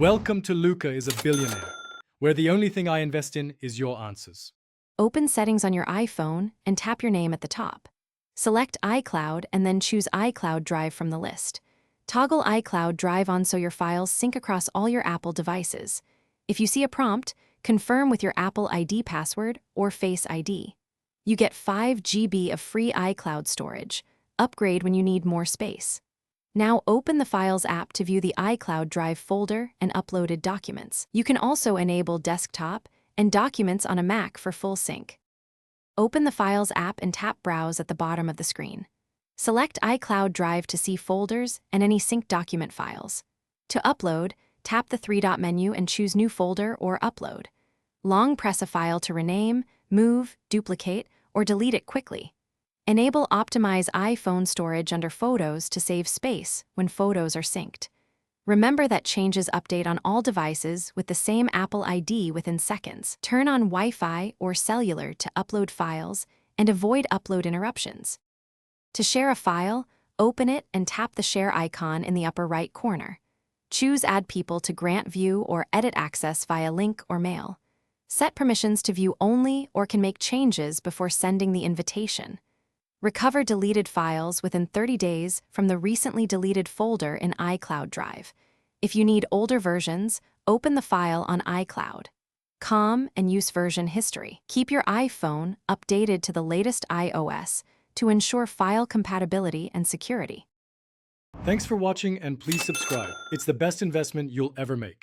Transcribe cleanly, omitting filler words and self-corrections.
Welcome to Luca is a Billionaire, where the only thing I invest in is your answers. Open Settings on your iPhone and tap your name at the top. Select iCloud and then choose iCloud Drive from the list. Toggle iCloud Drive on so your files sync across all your Apple devices. If you see a prompt, confirm with your Apple ID password or Face ID. You get 5 GB of free iCloud storage. Upgrade when you need more space. Now open the Files app to view the iCloud Drive folder and uploaded documents. You can also enable desktop and documents on a Mac for full sync. Open the Files app and tap Browse at the bottom of the screen. Select iCloud Drive to see folders and any synced document files. To upload, tap the three-dot menu and choose New Folder or Upload. Long press a file to rename, move, duplicate, or delete it quickly. Enable Optimize iPhone storage under Photos to save space when photos are synced. Remember that changes update on all devices with the same Apple ID within seconds. Turn on Wi-Fi or cellular to upload files and avoid upload interruptions. To share a file, open it and tap the share icon in the upper right corner. Choose Add People to grant view or edit access via link or mail. Set permissions to view only or can make changes before sending the invitation. Recover deleted files within 30 days from the recently deleted folder in iCloud Drive. If you need older versions, open the file on iCloud. COM and use version history. Keep your iPhone updated to the latest iOS to ensure file compatibility and security. Thanks for watching and please subscribe. It's the best investment you'll ever make.